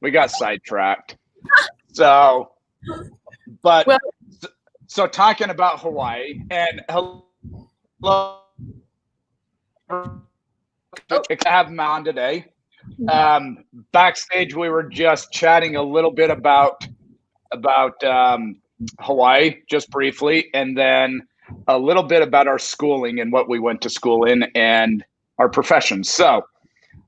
We got sidetracked. So, but Well, so talking about Hawaii and hello, to have him on today. Backstage, we were just chatting a little bit about Hawaii, just briefly, and then a little bit about our schooling and what we went to school in and our professions. So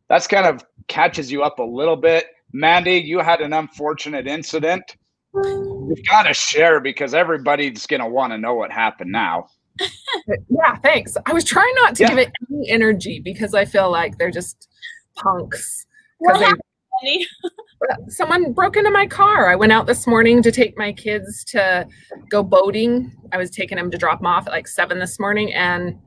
that's kind of catches you up a little bit. Mandy, you had an unfortunate incident. You've got to share because everybody's going to want to know what happened now. Yeah, thanks. I was trying not to give it any energy because I feel like they're just punks. Someone broke into my car. I went out this morning to take my kids to go boating. I was taking them to drop them off at like 7 this morning, and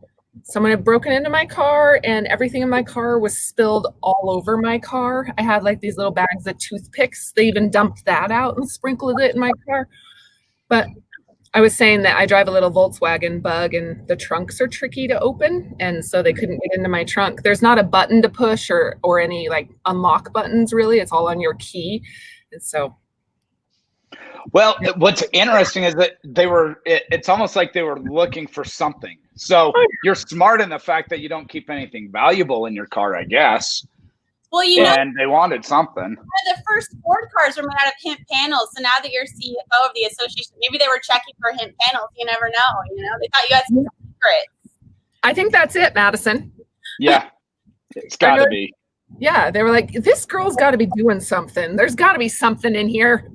someone had broken into my car, and everything in my car was spilled all over my car. I had like these little bags of toothpicks. They even dumped that out and sprinkled it in my car. But I was saying that I drive a little Volkswagen Bug, and the trunks are tricky to open, and so they couldn't get into my trunk. There's not a button to push or any like unlock buttons, really. It's all on your key. And so, well, what's interesting is that it's almost like they were looking for something. So you're smart in the fact that you don't keep anything valuable in your car, I guess. Well, and they wanted something. The first Ford cars were made out of hemp panels. So now that you're CFO of the association, maybe they were checking for hemp panels. You never know. They thought you had some secrets. I think that's it, Madison. Yeah, it's got to be. Yeah, they were like, this girl's got to be doing something. There's got to be something in here.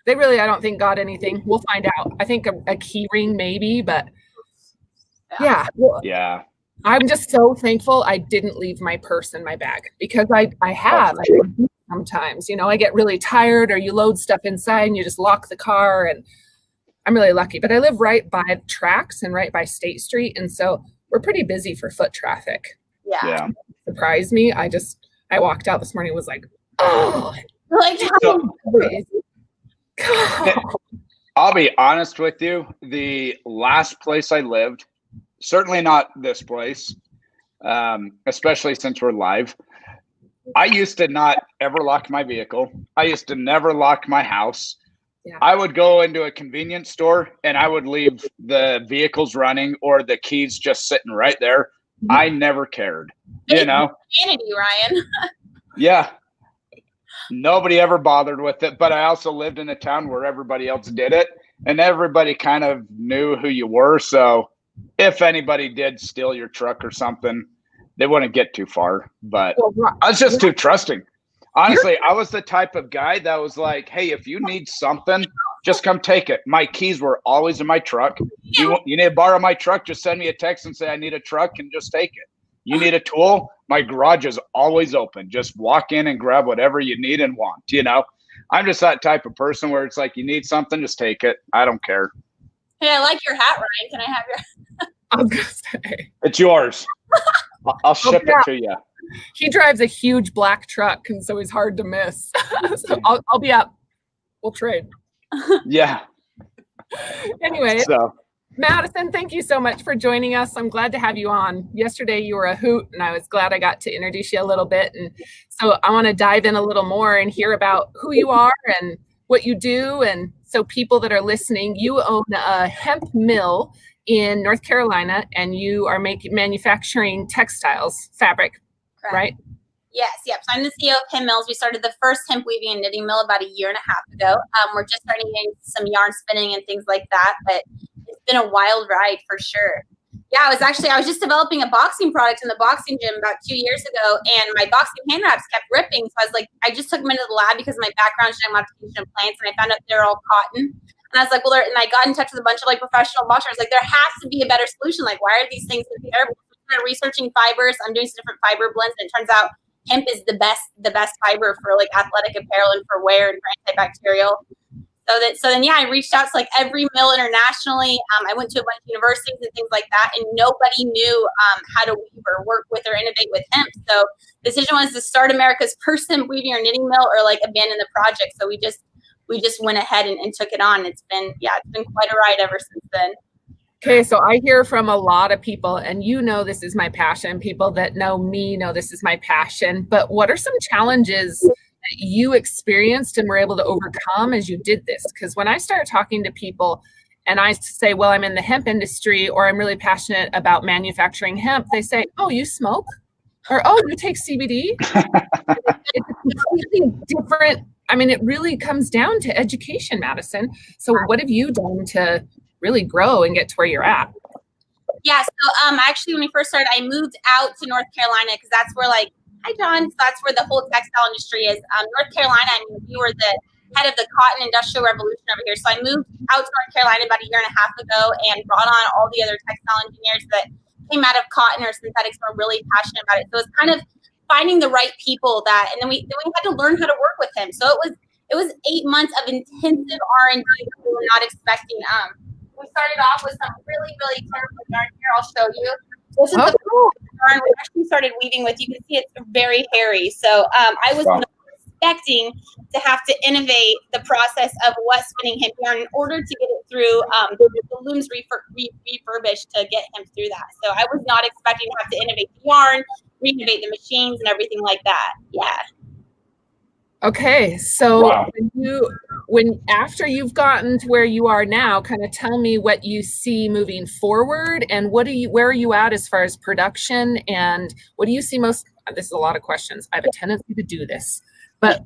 They really, I don't think, got anything. We'll find out. I think a key ring maybe, but yeah. Yeah. I'm just so thankful I didn't leave my purse in my bag because I sometimes, I get really tired, or you load stuff inside and you just lock the car, and I'm really lucky. But I live right by the tracks and right by State Street, and so we're pretty busy for foot traffic. Yeah. Surprised me. I walked out this morning and was like, oh. I'll be honest with you. The last place I lived, certainly not this place, especially since we're live. I used to not ever lock my vehicle. I used to never lock my house. Yeah. I would go into a convenience store and I would leave the vehicles running or the keys just sitting right there. Mm-hmm. I never cared, Vanity, Ryan. Yeah. Nobody ever bothered with it, but I also lived in a town where everybody else did it, and everybody kind of knew who you were. So if anybody did steal your truck or something, they wouldn't get too far. But I was just too trusting. Honestly, I was the type of guy that was like, hey, if you need something, just come take it. My keys were always in my truck. You need to borrow my truck, just send me a text and say I need a truck and just take it. You need a tool, my garage is always open. Just walk in and grab whatever you need and want, I'm just that type of person where it's like, you need something, just take it. I don't care. Hey, I like your hat, Ryan. Can I have your I was going to say. It's yours. I'll ship it to you. He drives a huge black truck, and so he's hard to miss. So I'll be up. We'll trade. Yeah. Anyway. Madison, thank you so much for joining us. I'm glad to have you on. Yesterday, you were a hoot, and I was glad I got to introduce you a little bit. And so I want to dive in a little more and hear about who you are and what you do. And so people that are listening, you own a hemp mill in North Carolina, and you are manufacturing textiles, fabric, right? Yes, yep. So I'm the CEO of Hemp Mills. We started the first hemp weaving and knitting mill about 1.5 years ago. We're just starting getting some yarn spinning and things like that, but it's been a wild ride for sure. Yeah, I was just developing a boxing product in the boxing gym about 2 years ago, and my boxing hand wraps kept ripping. So I was like, I just took them into the lab because of my background in modification of plants, and I found out they're all cotton. And I was like, and I got in touch with a bunch of professional boxers. Like, there has to be a better solution. Like, why are these things so terrible? I started researching fibers. I'm doing some different fiber blends, and it turns out hemp is the best fiber for athletic apparel and for wear and for antibacterial. So then, I reached out to every mill internationally. I went to a bunch of universities and things like that, and nobody knew how to weave or work with or innovate with hemp. So the decision was to start America's first hemp weaving or knitting mill, or abandon the project. So we just went ahead and took it on. It's been quite a ride ever since then. Okay, so I hear from a lot of people, and you know this is my passion. People that know me know this is my passion. But what are some challenges that you experienced and were able to overcome as you did this? Because when I start talking to people and I say, well, I'm in the hemp industry or I'm really passionate about manufacturing hemp, they say, oh, you smoke? Or, oh, you take CBD? It's a completely different. I mean, it really comes down to education, Madison. So what have you done to really grow and get to where you're at? Yeah, so actually when we first started, I moved out to North Carolina because that's where hi John, so that's where the whole textile industry is. North Carolina, I mean, we were the head of the cotton industrial revolution over here. So I moved out to North Carolina about a year and a half ago and brought on all the other textile engineers that came out of cotton or synthetics and were really passionate about it. So it's kind of finding the right people and then we had to learn how to work with him. So it was 8 months of intensive R&D that we were not expecting. We started off with some really, really terrible yarn here. I'll show you. This is the yarn we actually started weaving with. You can see it's very hairy. So I was not expecting to have to innovate the process of wet spinning hemp yarn in order to get it through the looms refurbished to get him through that. So I was not expecting to have to innovate the yarn, renovate the machines and everything like that. Yeah. Okay, so when after you've gotten to where you are now, kind of tell me what you see moving forward and where are you at as far as production and what do you see most? This is a lot of questions. I have a tendency to do this, but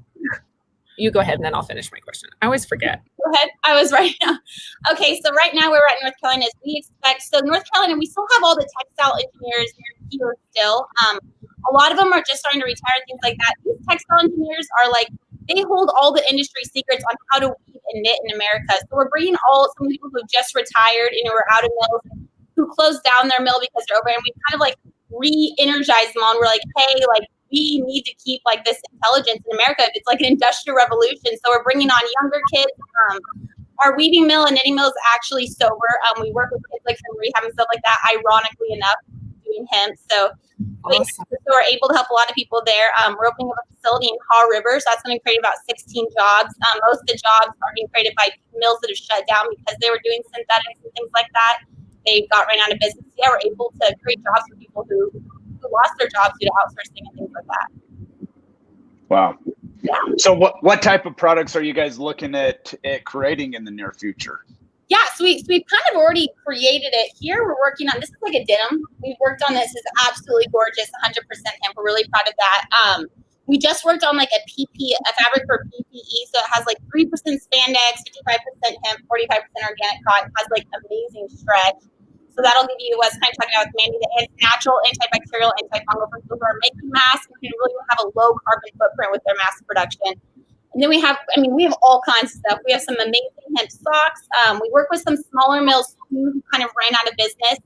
you go ahead and then I'll finish my question. I always forget. Go ahead. I was right now. Okay, so right now we're at North Carolina. North Carolina, we still have all the textile engineers here still. A lot of them are just starting to retire and things like that. These textile engineers are they hold all the industry secrets on how to weave and knit in America. So we're bringing some people who just retired, who are out of mills, who closed down their mill because they're over, and we kind of re-energize them on. We're like, hey, we need to keep this intelligence in America. It's like an industrial revolution. So we're bringing on younger kids. Our weaving mill and knitting mill is actually sober. We work with kids from rehab and stuff like that, ironically enough, doing hemp. So awesome. we're able to help a lot of people there. We're opening up a facility in Haw River. So that's going to create about 16 jobs. Most of the jobs are being created by mills that have shut down because they were doing synthetics and things like that. They got right out of business. Yeah, we're able to create jobs for people who lost their jobs due to outsourcing and things like that. Wow. Yeah. So what type of products are you guys looking at creating in the near future? Yeah, so we've kind of already created it here. We're working on, this is like a denim. We've worked on this. It's absolutely gorgeous, 100% hemp. We're really proud of that. We just worked on a fabric for PPE. So it has 3% spandex, 55% hemp, 45% organic cotton. It has amazing stretch. So that'll give you what's kind of talking about with Mandy, that it's natural, antibacterial, antifungal for people who are making masks and who really have a low carbon footprint with their mask production. And then we have all kinds of stuff. We have some amazing hemp socks. We work with some smaller mills who kind of ran out of business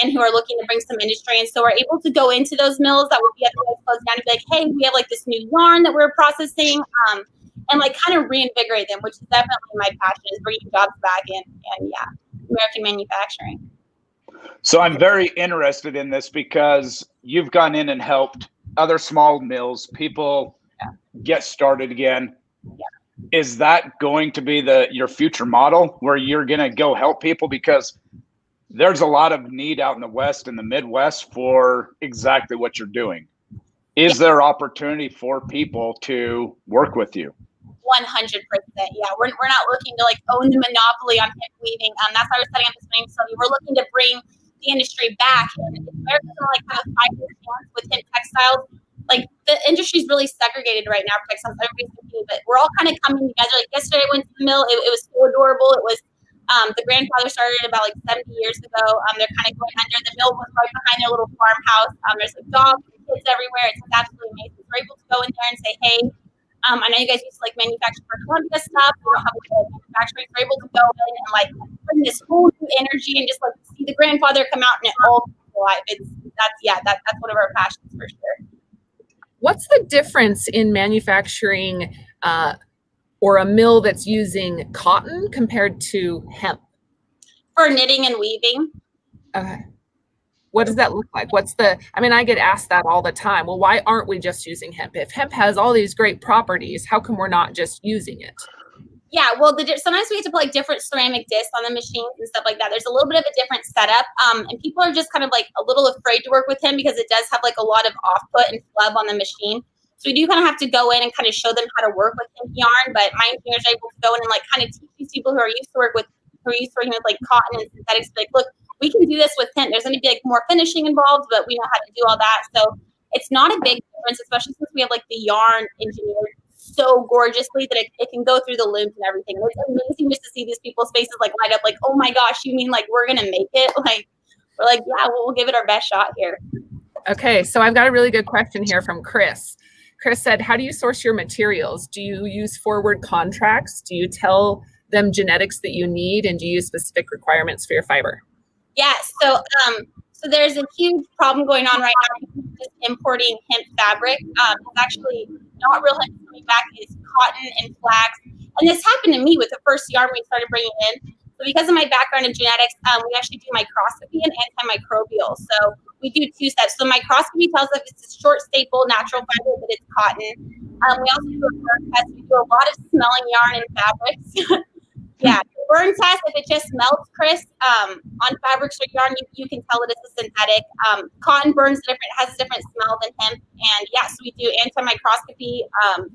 and who are looking to bring some industry. And so we're able to go into those mills that would be otherwise closed down and be like, hey, we have this new yarn that we're processing, and kind of reinvigorate them, which is definitely my passion, is bringing jobs back in and American manufacturing. So I'm very interested in this because you've gone in and helped other small mills, people get started again. Yeah. Is that going to be your future model where you're going to go help people? Because there's a lot of need out in the West and the Midwest for exactly what you're doing. Is there opportunity for people to work with you? 100%. Yeah, we're not looking to own the monopoly on hemp weaving. That's why we're setting up this main facility. We're looking to bring the industry back. And America's going to have a 5-year chance with hemp textiles. The industry is really segregated right now for textiles. Everybody's competing, but we're all kind of coming together. Yesterday I went to the mill. It was so adorable. It was the grandfather started about 70 years ago. They're kind of going under. The mill was right behind their little farmhouse. There's dogs and kids everywhere. It's absolutely amazing. We're able to go in there and say, hey, I know you guys used to manufacture for Columbia stuff. We don't have a good manufacturing. We're able to go in and bring this whole new energy and just see the grandfather come out and it all comes to life. That's one of our passions for sure. What's the difference in manufacturing or a mill that's using cotton compared to hemp? For knitting and weaving. Okay. What does that look like? I get asked that all the time. Well, why aren't we just using hemp? If hemp has all these great properties, how come we're not just using it? Yeah, well, sometimes we have to put like different ceramic discs on the machines and stuff like that. There's a little bit of a different setup, and people are just kind of like a little afraid to work with him because it does have like a lot of off-put and flub on the machine. So we do kind of have to go in and kind of show them how to work with hemp yarn. But my engineers are able to go in and like kind of teach these people who are used to working with like cotton and synthetics. Like, look, we can do this with hemp. There's going to be like more finishing involved, but we know how to do all that. So it's not a big difference, especially since we have like the yarn engineered so gorgeously that it can go through the looms and everything. It's amazing just to see these people's faces like light up like, oh my gosh, you mean like we're gonna make it? Like we're like, yeah, we'll give it our best shot here. Okay, so I've got a really good question here from Chris. Chris said, how do you source your materials? Do you use forward contracts? Do you tell them genetics that you need, and do you use specific requirements for your fiber? Yeah, so there's a huge problem going on right now. Just importing hemp fabric. It's actually not real hemp coming back. It's cotton and flax. And this happened to me with the first yarn we started bringing in. So because of my background in genetics, we actually do microscopy and antimicrobial. So we do 2 steps. So microscopy tells us it's a short staple natural fiber, but it's cotton. We also do a burn test. We do a lot of smelling yarn and fabrics. Yeah, burn test, if it just melts, Chris, on fabrics or yarn, you can tell it is a synthetic. Cotton burns different, has a different smell than hemp. And yes, we do antimicroscopy,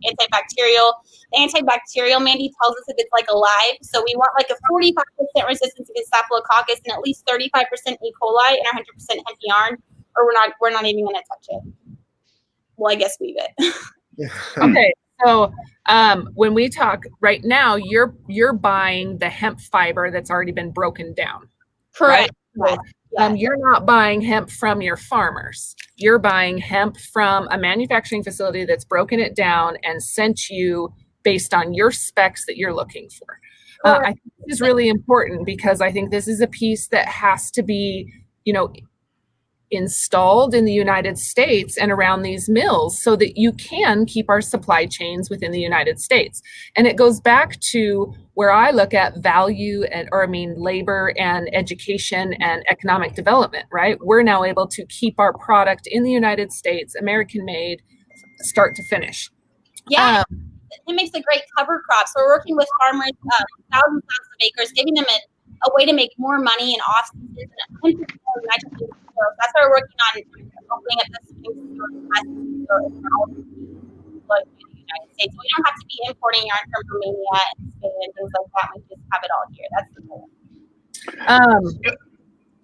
antibacterial. The antibacterial, Mandy, tells us if it's like alive. So we want like a 45% resistance against staphylococcus and at least 35% E. coli and 100% hemp yarn, or we're not even going to touch it. Well, I guess leave it. Okay. So when we talk right now, you're buying the hemp fiber that's already been broken down. Correct. Right? So, you're not buying hemp from your farmers. You're buying hemp from a manufacturing facility that's broken it down and sent you based on your specs that you're looking for. I think this is really important because I think this is a piece that has to be, installed in the United States and around these mills so that you can keep our supply chains within the United States. And it goes back to where I look at value labor and education and economic development, right? We're now able to keep our product in the United States, American made, start to finish. Yeah. It makes a great cover crop. So we're working with farmers, thousands of acres, giving them a way to make more money in off season. That's why we're working on opening up this in the United States. We don't have to be importing yarn from Romania and Spain and things like that. We just have it all here. That's the goal.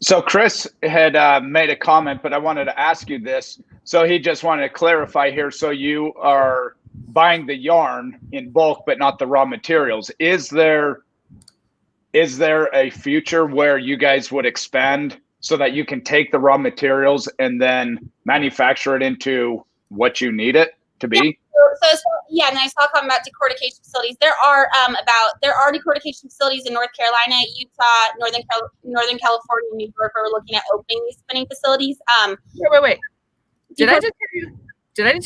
So Chris had made a comment, but I wanted to ask you this. So he just wanted to clarify here. So you are buying the yarn in bulk, but not the raw materials. Is there a future where you guys would expand so that you can take the raw materials and then manufacture it into what you need it to be? Yeah, and I saw talking about decortication facilities. There are decortication facilities in North Carolina, Utah, Northern California, New York. Where we're looking at opening these spinning facilities. Wait. Did I just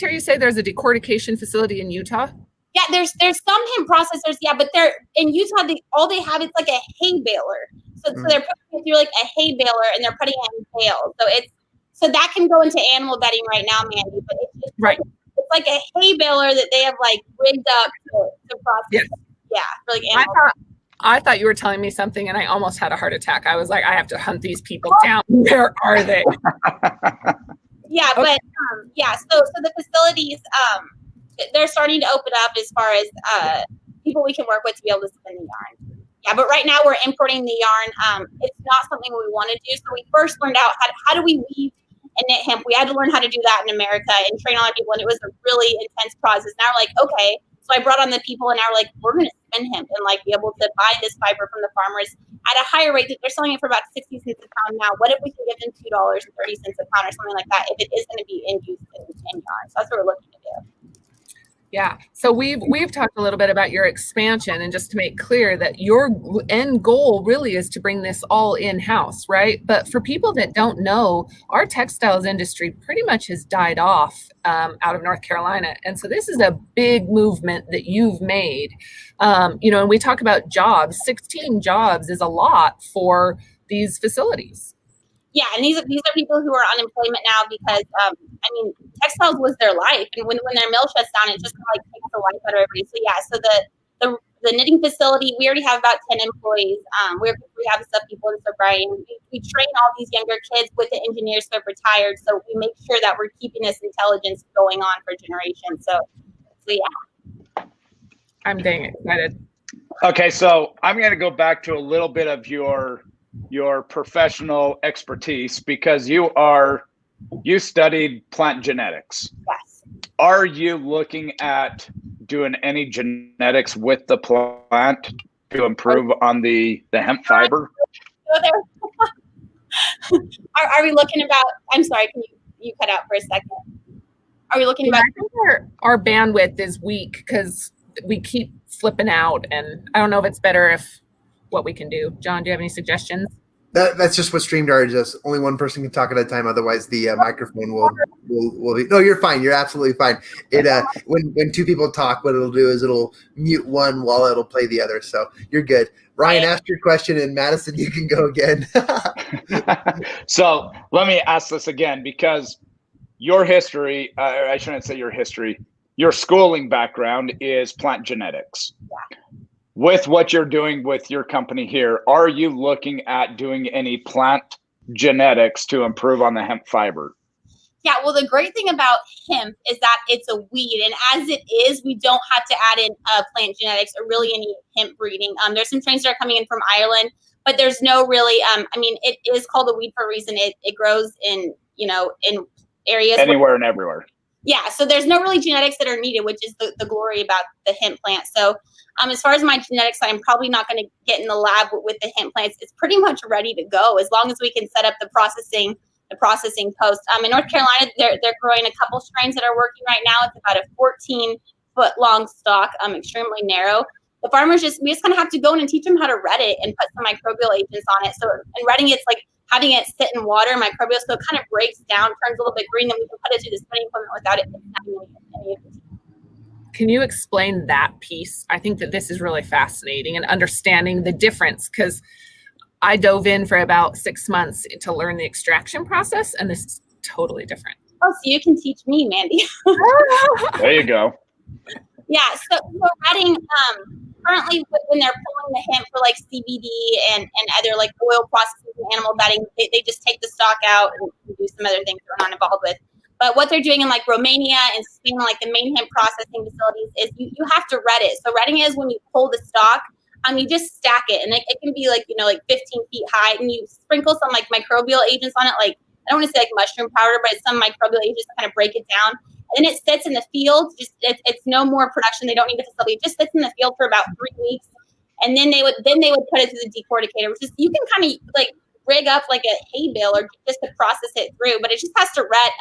hear you say there's a decortication facility in Utah? Yeah, there's some hemp processors, yeah, but they're in Utah. All they have is like a hay baler. So they're putting it through like a hay baler and they're putting it in bales. So that can go into animal bedding right now, Mandy. But it's just right. It's like a hay baler that they have like rigged up to process. Yes. Yeah, for like animal. I thought you were telling me something, and I almost had a heart attack. I was like, I have to hunt these people down. Where are they? Yeah, okay. But So the facilities, they're starting to open up as far as people we can work with to be able to spin the yarn. Yeah, but right now we're importing the yarn. It's not something we want to do. So we first learned out how do we weave and knit hemp. We had to learn how to do that in America and train all our people, and it was a really intense process. Now we're like, okay. So I brought on the people, and now we're like, we're going to spin hemp and like be able to buy this fiber from the farmers at a higher rate. That they're selling it for about 60 cents a pound now. What if we can give them $2.30 a pound or something like that if it is going to be induced in yarn? So that's what we're looking to do. Yeah. So we've talked a little bit about your expansion, and just to make clear that your end goal really is to bring this all in-house, right? But for people that don't know, our textiles industry pretty much has died off out of North Carolina. And so this is a big movement that you've made. And we talk about jobs. 16 jobs is a lot for these facilities. Yeah, and these are people who are unemployment now because textiles was their life, and when their mill shuts down, it just like takes the life out of everybody. So yeah, so the knitting facility, we already have about 10 employees. We have sub people in sobriety. We train all these younger kids with the engineers who have retired. So we make sure that we're keeping this intelligence going on for generations. So yeah. I'm dang excited. Okay, so I'm going to go back to a little bit of your professional expertise, because you studied plant genetics. Yes. Are you looking at doing any genetics with the plant to improve on the hemp fiber? Are we looking about, I'm sorry, can you cut out for a second? Are we looking about? I think our bandwidth is weak because we keep flipping out, and I don't know if it's better if what we can do. John, do you have any suggestions? That's just what StreamYard does. Only one person can talk at a time. Otherwise, the microphone will be. No, you're fine. You're absolutely fine. It when two people talk, what it'll do is it'll mute one while it'll play the other. So you're good. Ryan, ask your question, and Madison, you can go again. So let me ask this again, because your history, I shouldn't say your history, your schooling background is plant genetics. Yeah. With what you're doing with your company here, are you looking at doing any plant genetics to improve on the hemp fiber? Yeah, well, the great thing about hemp is that it's a weed, and as it is, we don't have to add in plant genetics or really any hemp breeding. There's some strains that are coming in from Ireland, but there's no really. It is called a weed for a reason. It grows in areas anywhere and everywhere. Yeah, so there's no really genetics that are needed, which is the glory about the hemp plant. So as far as my genetics, I'm probably not going to get in the lab with the hemp plants. It's pretty much ready to go as long as we can set up the processing post. In North Carolina, they're growing a couple strains that are working right now. It's about a 14-foot long stalk, extremely narrow. The farmers we just kind of have to go in and teach them how to ret it and put some microbial agents on it. So in retting, it's like having it sit in water, microbial, so it kind of breaks down, turns a little bit green, then we can put it through the spinning equipment without it having any of it. Can you explain that piece? I think that this is really fascinating, and understanding the difference, because I dove in for about 6 months to learn the extraction process, and this is totally different. Oh, so you can teach me, Mandy. There you go. Yeah, so retting, currently when they're pulling the hemp for like CBD and other like oil processing and animal bedding, they just take the stalk out and do some other things they're not involved with. But what they're doing in like Romania and Spain, like the main hemp processing facilities, is you have to ret it. So retting is when you pull the stalk, you just stack it, and it can be like 15 feet high, and you sprinkle some like microbial agents on it, like I don't want to say like mushroom powder, but it's some microbial agents to kind of break it down. And then it sits in the field. It's no more production. They don't need the facility. It just sits in the field for about 3 weeks, and then they would put it through the decorticator, which is you can kind of like rig up like a hay bale or just to process it through, but it just has to ret.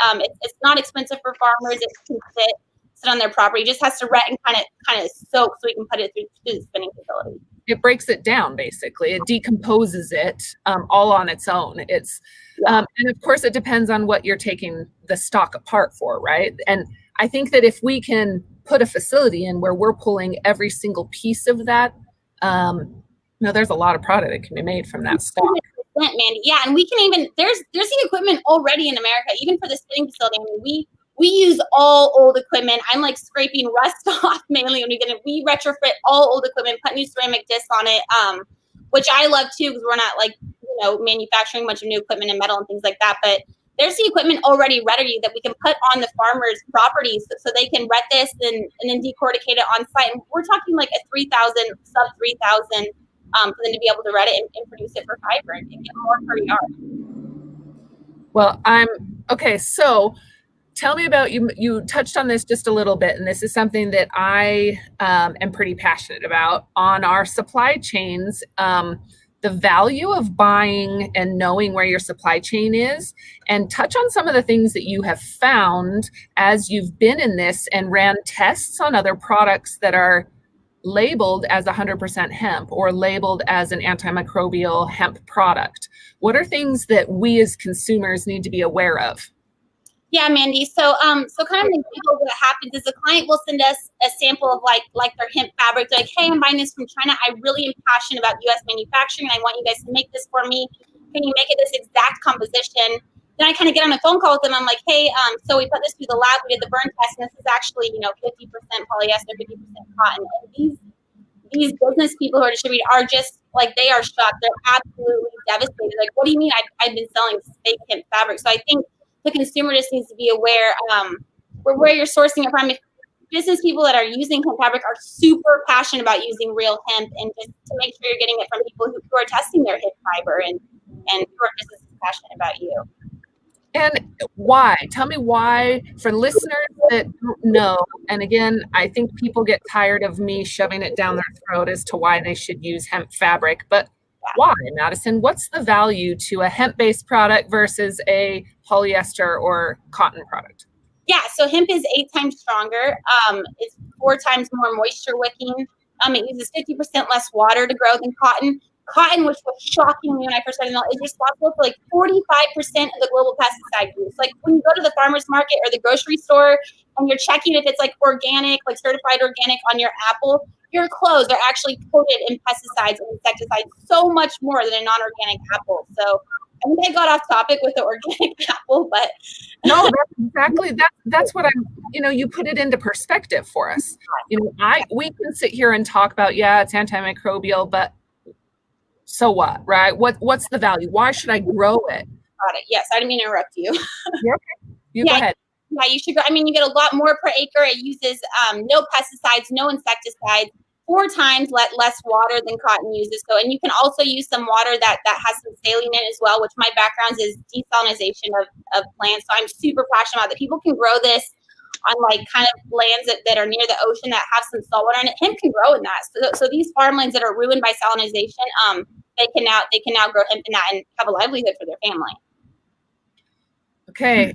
It's not expensive for farmers. It can sit on their property. It just has to ret and kind of soak so we can put it through the spinning facility. It breaks it down, basically. It decomposes it all on its own. And of course, it depends on what you're taking the stock apart for, right? And I think that if we can put a facility in where we're pulling every single piece of that, there's a lot of product that can be made from that stock. Mandy. Yeah, and we can even there's the equipment already in America, even for the spinning facility. I mean, we use all old equipment. I'm like scraping rust off mainly when we get it. We retrofit all old equipment, put new ceramic discs on it, which I love too, because we're not like manufacturing a bunch of new equipment and metal and things like that. But there's the equipment already ready that we can put on the farmers' properties so they can ret this and then decorticate it on site. And we're talking like a sub 3,000. For them to be able to ret it and produce it for fiber and get more per yard. Well, okay. So tell me about you touched on this just a little bit, and this is something that I am pretty passionate about on our supply chains. The value of buying and knowing where your supply chain is, and touch on some of the things that you have found as you've been in this and ran tests on other products that are labeled as 100% hemp or labeled as an antimicrobial hemp product. What are things that we as consumers need to be aware of? Yeah, Mandy. So kind of the example of what happens is the client will send us a sample of like their hemp fabric. They're like, hey, I'm buying this from China. I really am passionate about U.S. manufacturing, and I want you guys to make this for me. Can you make it this exact composition? Then I kind of get on a phone call with them. I'm like, hey, so we put this through the lab. We did the burn test, and this is actually 50% polyester, 50% cotton. And these business people who are distributing are just like, they are shocked. They're absolutely devastated. Like, what do you mean I've been selling fake hemp fabric? So I think the consumer just needs to be aware where you're sourcing it from. If business people that are using hemp fabric are super passionate about using real hemp, and just to make sure you're getting it from people who are testing their hemp fiber and who are just as passionate about you. And why? Tell me why, for listeners that don't know. And again, I think people get tired of me shoving it down their throat as to why they should use hemp fabric. But why, Madison? What's the value to a hemp-based product versus a polyester or cotton product? Yeah, so hemp is 8 times stronger. It's 4 times more moisture wicking. It uses 50% less water to grow than cotton. Cotton, which was shocking me when I first started, is responsible for like 45% of the global pesticide use. Like when you go to the farmer's market or the grocery store and you're checking if it's like organic, like certified organic on your apple, your clothes are actually coated in pesticides and insecticides so much more than a non-organic apple. So I think I got off topic with the organic apple, but no, that's exactly that's what I'm, you put it into perspective for us. We can sit here and talk about, it's antimicrobial, but so what, right? What's the value? Why should I grow it? Got it. Yes, I didn't mean to interrupt you. You're okay. Go ahead. Yeah, you should go. You get a lot more per acre. It uses no pesticides, no insecticides, 4 times less water than cotton uses. So, and you can also use some water that has some saline in it as well, which my background is desalinization of plants. So I'm super passionate about that. People can grow this on like kind of lands that are near the ocean that have some salt water, and hemp can grow in that. So these farmlands that are ruined by salinization, they can now grow hemp in that and have a livelihood for their family. Okay.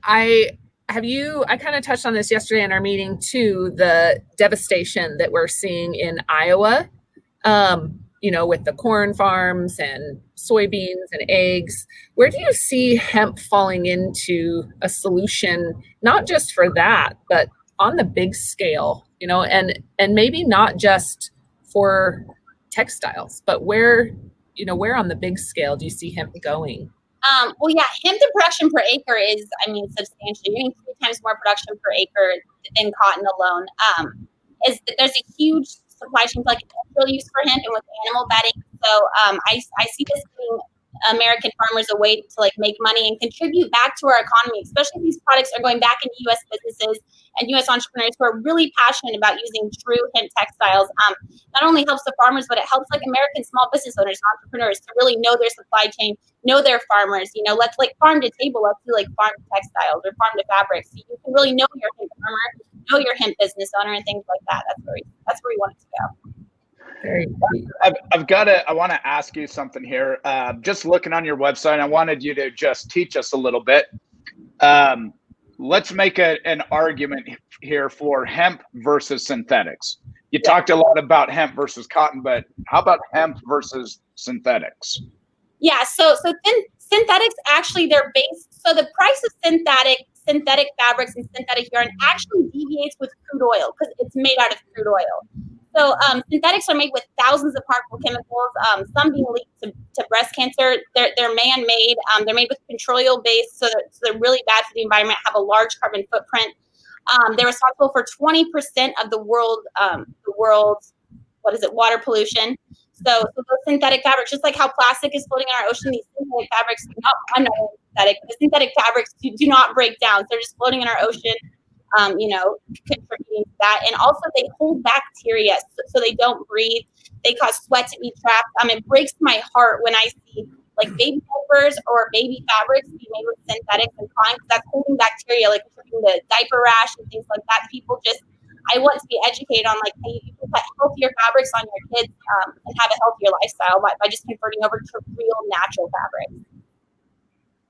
I kind of touched on this yesterday in our meeting too, the devastation that we're seeing in Iowa, with the corn farms and soybeans and eggs. Where do you see hemp falling into a solution, not just for that, but on the big scale, and maybe not just for textiles, but where on the big scale do you see hemp going? Hemp the production per acre is, substantial. You're getting 3 times more production per acre than cotton alone. There's a huge supply chain for like industrial use for hemp and with animal bedding. So I see this giving American farmers a way to like make money and contribute back to our economy, especially if these products are going back into U.S. businesses and U.S. entrepreneurs who are really passionate about using true hemp textiles. Not only helps the farmers, but it helps like American small business owners and entrepreneurs to really know their supply chain, know their farmers. Let's like farm to table, let's do like farm to textiles or farm to fabrics. So you can really know your hemp farmer, know your hemp business owner, and things like that. That's where we want it to go. I want to ask you something here. Just looking on your website, I wanted you to just teach us a little bit. Let's make an argument here for hemp versus synthetics. You talked a lot about hemp versus cotton, but how about hemp versus synthetics? Yeah, so synthetics actually, they're based. So the price of synthetic fabrics and synthetic yarn actually deviates with crude oil because it's made out of crude oil. So synthetics are made with thousands of harmful chemicals, some being linked to breast cancer. They're man-made. They're made with petroleum base, so they're really bad for the environment, have a large carbon footprint. They're responsible for 20% of the world's water pollution. So those synthetic fabrics, just like how plastic is floating in our ocean, these synthetic fabrics, I'm not synthetic, but synthetic fabrics do not break down. So they're just floating in our ocean. Contributing to that. And also they hold bacteria so they don't breathe. They cause sweat to be trapped. It breaks my heart when I see like baby diapers or baby fabrics be made with synthetics and cotton, because that's holding bacteria, like contributing to diaper rash and things like that. I want to be educated on like, hey, you can put healthier fabrics on your kids and have a healthier lifestyle by just converting over to real natural fabrics.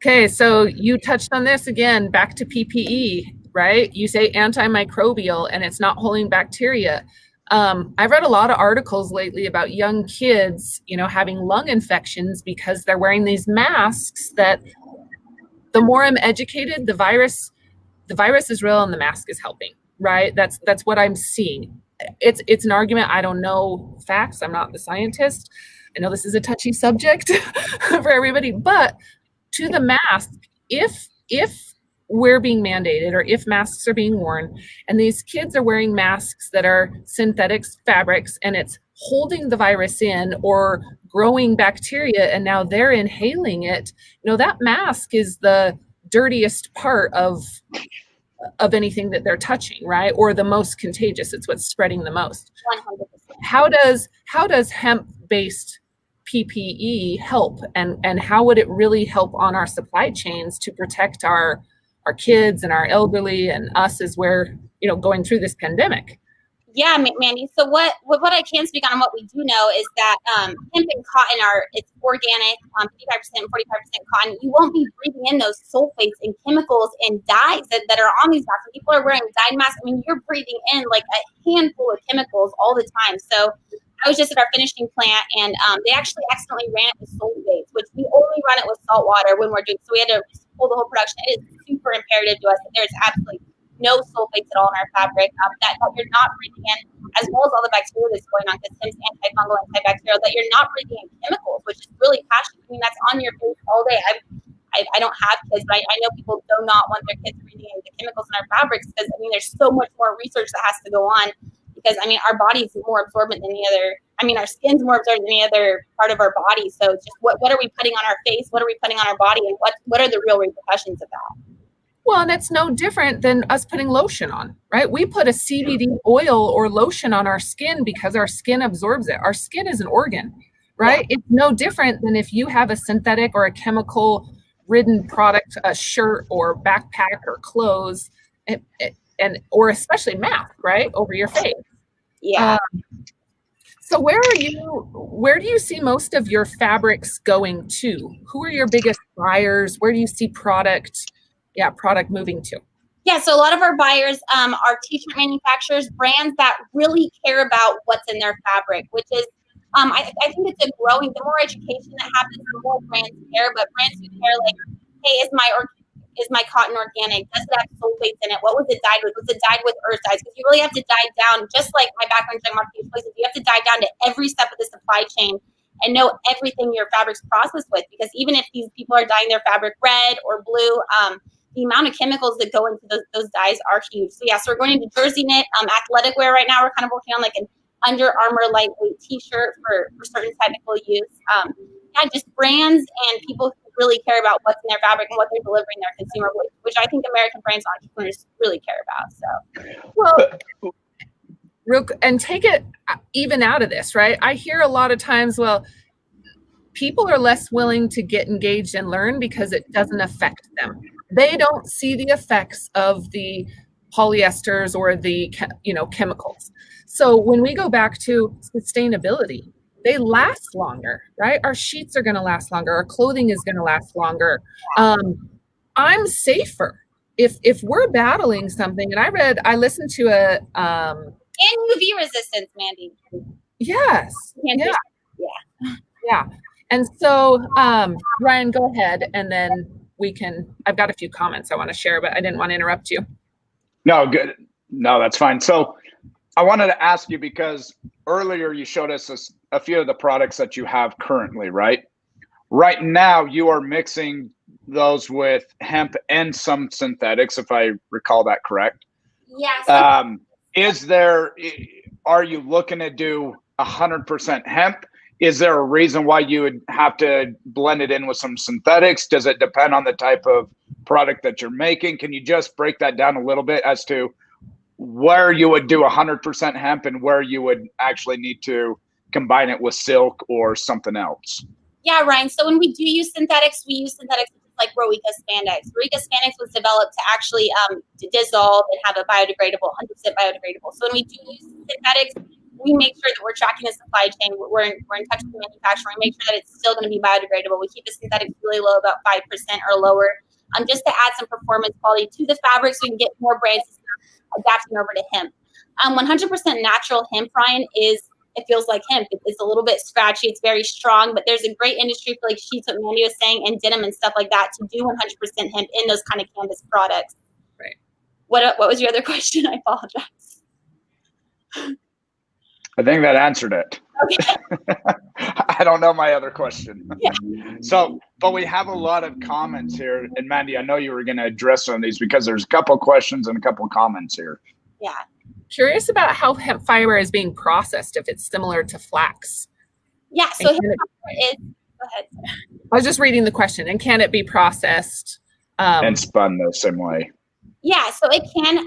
Okay, so you touched on this again, back to PPE. Right? You say antimicrobial and it's not holding bacteria. I've read a lot of articles lately about young kids, having lung infections because they're wearing these masks that the more I'm educated, the virus is real and the mask is helping, right? That's what I'm seeing. It's an argument. I don't know facts. I'm not the scientist. I know this is a touchy subject for everybody, but to the mask, if we're being mandated or if masks are being worn, and these kids are wearing masks that are synthetic fabrics and it's holding the virus in or growing bacteria, and now they're inhaling it, that mask is the dirtiest part of anything that they're touching, right? Or the most contagious. It's what's spreading the most. 100%. How does hemp-based PPE help, and how would it really help on our supply chains to protect our kids and our elderly and us as we're going through this pandemic? Yeah, Mandy. So what I can speak on and what we do know is that hemp and cotton it's organic, 55% and 45% cotton. You won't be breathing in those sulfates and chemicals and dyes that are on these masks. People are wearing dyed masks. I mean, you're breathing in like a handful of chemicals all the time. So I was just at our finishing plant, and they actually accidentally ran it with sulfates, which we only run it with salt water when we're doing. So we had to pull the whole production. It is super imperative to us that there's absolutely no sulfates at all in our fabric, that you're not breathing in, as well as all the bacteria that's going on, because hemp's antifungal, antibacterial, that you're not breathing in chemicals, which is really passionate. I mean, that's on your face all day. I don't have kids, but I know people do not want their kids breathing in the chemicals in our fabrics, because, I mean, there's so much more research that has to go on, because, I mean, our body's more absorbent than our skin's more absorbent than any other part of our body. So it's just what are we putting on our face? What are we putting on our body? And what are the real repercussions of that? Well, and it's no different than us putting lotion on, right? We put a CBD oil or lotion on our skin because our skin absorbs it. Our skin is an organ, right? Yeah. It's no different than if you have a synthetic or a chemical ridden product, a shirt or backpack or clothes, or especially mask, right, over your face. Yeah. So where do you see most of your fabrics going to? Who are your biggest buyers? Where do you see product moving to? Yeah, so a lot of our buyers are t-shirt manufacturers, brands that really care about what's in their fabric, which is, I think it's the more education that happens, the more brands care, but brands who care like, hey, is my cotton organic? Does it have sulfates in it? What was it dyed with? Was it dyed with earth dyes? Because you really have to dive down, just like my background in marketing places, you have to dive down to every step of the supply chain and know everything your fabric's processed with, because even if these people are dyeing their fabric red or blue, the amount of chemicals that go into those dyes are huge. So so we're going into jersey knit, athletic wear right now. We're kind of working on like an Under Armour lightweight t-shirt for certain technical use. Just brands and people who really care about what's in their fabric and what they're delivering their consumer, which I think American brands entrepreneurs really care about. So, and take it even out of this, right? I hear a lot of times, people are less willing to get engaged and learn because it doesn't affect them. They don't see the effects of the polyesters or the chemicals. So when we go back to sustainability, they last longer, right? Our sheets are going to last longer. Our clothing is going to last longer. I'm safer if we're battling something. And I listened to and UV resistance, Mandy. Yes. Yeah. And so, Ryan, go ahead, and then I've got a few comments I want to share, but I didn't want to interrupt you. No, good. No, that's fine. So I wanted to ask you, because earlier you showed us a few of the products that you have currently, right? Right now, you are mixing those with hemp and some synthetics, if I recall that correct. Yes. Are you looking to do 100% hemp? Is there a reason why you would have to blend it in with some synthetics? Does it depend on the type of product that you're making? Can you just break that down a little bit as to where you would do 100% hemp and where you would actually need to combine it with silk or something else? Yeah, Ryan. So when we do use synthetics, we use synthetics like Revitalizing spandex. Revitalizing spandex was developed to actually dissolve and have a 100% biodegradable. So when we do use synthetics, we make sure that we're tracking the supply chain. We're in touch with the manufacturer. We make sure that it's still going to be biodegradable. We keep the synthetics really low, about 5% or lower, just to add some performance quality to the fabric so we can get more brands adapting over to hemp. 100% natural hemp, Ryan, it feels like hemp. It's a little bit scratchy. It's very strong, but there's a great industry for like sheets, what Mandy was saying, and denim and stuff like that to do 100% hemp in those kind of canvas products. Right. What was your other question? I apologize. I think that answered it. Okay. I don't know my other question. Yeah. So, but we have a lot of comments here. And Mandy, I know you were going to address some of these because there's a couple of questions and a couple of comments here. Yeah. Curious about how hemp fiber is being processed, if it's similar to flax. Yeah. So hemp fiber is, go ahead. I was just reading the question, and can it be processed? And spun the same way. Yeah, so it can.